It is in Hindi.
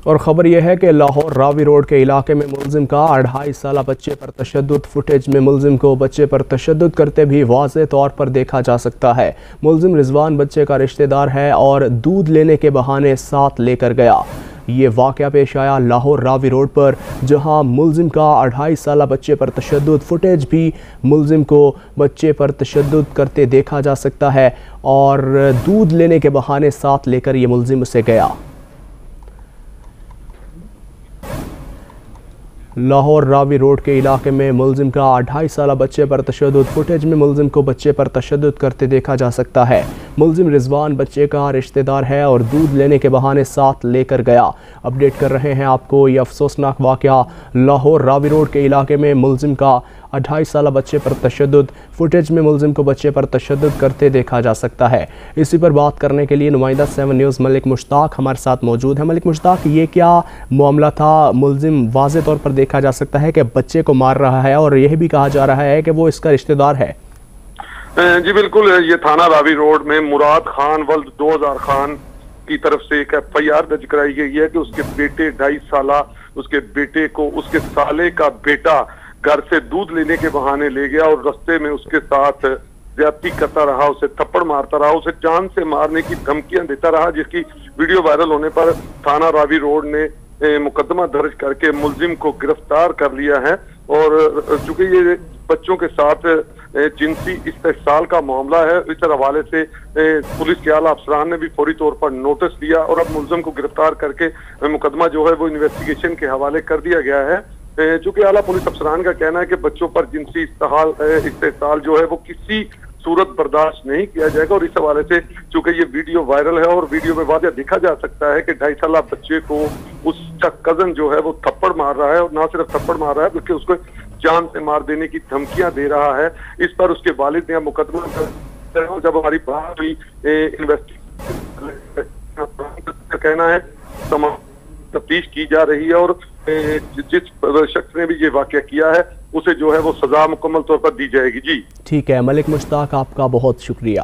और ख़बर यह है कि लाहौर रावी रोड के इलाके में मुलजिम का 2.5 साला बच्चे पर तशद्दुद। फुटेज में मुलजिम को बच्चे पर तशद्दुद करते भी वाज़ेह तौर पर देखा जा सकता है। मुलजिम रिजवान बच्चे का रिश्तेदार है और दूध लेने के बहाने साथ लेकर गया। ये वाक़या पेश आया लाहौर रावी रोड पर, जहां मुलजिम का 2.5 साला बच्चे पर तशद्दुद। फुटेज भी मुलजिम को बच्चे पर तशद्दुद करते देखा जा सकता है और दूध लेने के बहाने साथ लेकर ये मुलजिम उसे गया। लाहौर रावी रोड के इलाके में मुलजिम का 2.5 साला बच्चे पर तशद्दुद। फुटेज में मुलजिम को बच्चे पर तशद्दुद करते देखा जा सकता है। मुलजिम रिजवान बच्चे का रिश्तेदार है और दूध लेने के बहाने साथ लेकर गया। अपडेट कर रहे हैं आपको ये अफसोसनाक वाक़या लाहौर रावी रोड के इलाके में मुलजिम का 2.5 साला बच्चे पर तशद्दुद। फुटेज में मुलजिम को बच्चे पर तशद्दुद करते देखा जा सकता है। इसी पर बात करने के लिए नुमाइंदा 7 न्यूज़ मलिक मुश्ताक हमारे साथ मौजूद है। मलिक मुश्ताक, ये क्या मामला था? मुलजिम वाज़े तौर पर देखा जा सकता है कि बच्चे को मार रहा है और यह भी कहा जा रहा है कि वो इसका रिश्तेदार है। जी बिल्कुल, ये थाना रावी रोड में मुराद खान वल्द 2000 खान की तरफ से एक FIR दर्ज कराई गई है कि उसके बेटे 2.5 साला उसके बेटे को उसके साले का बेटा घर से दूध लेने के बहाने ले गया और रास्ते में उसके साथ ज्यादती करता रहा, उसे थप्पड़ मारता रहा, उसे जान से मारने की धमकियां देता रहा, जिसकी वीडियो वायरल होने पर थाना रावी रोड ने मुकदमा दर्ज करके मुलजिम को गिरफ्तार कर लिया है। और चूंकि ये बच्चों के साथ जिनसी इस्तेहसाल का मामला है, इस हवाले से पुलिस के आला अफसरान ने भी फौरी तौर पर नोटिस दिया और अब मुलजिम को गिरफ्तार करके मुकदमा जो है वो इन्वेस्टिगेशन के हवाले कर दिया गया है। चूंकि आला पुलिस अफसरान का कहना है कि बच्चों पर जिनसी इस्तेहसाल जो है वो किसी सूरत बर्दाश्त नहीं किया जाएगा। और इस हवाले से चूंकि ये वीडियो वायरल है और वीडियो में वाज़ेह देखा जा सकता है कि 2.5 साला बच्चे को उसका कजन जो है वो थप्पड़ मार रहा है और ना सिर्फ थप्पड़ मार रहा है बल्कि उसको जान से मार देने की धमकियां दे रहा है। इस पर उसके वालिद ने मुकदमा, जब हमारी बात हुई इन्वेस्टिगेशन का कहना है तमाम तफ्तीश की जा रही है और जिस शख्स ने भी ये वाक़या किया है उसे जो है वो सजा मुकम्मल तौर पर दी जाएगी। जी ठीक है मलिक मुश्ताक, आपका बहुत शुक्रिया।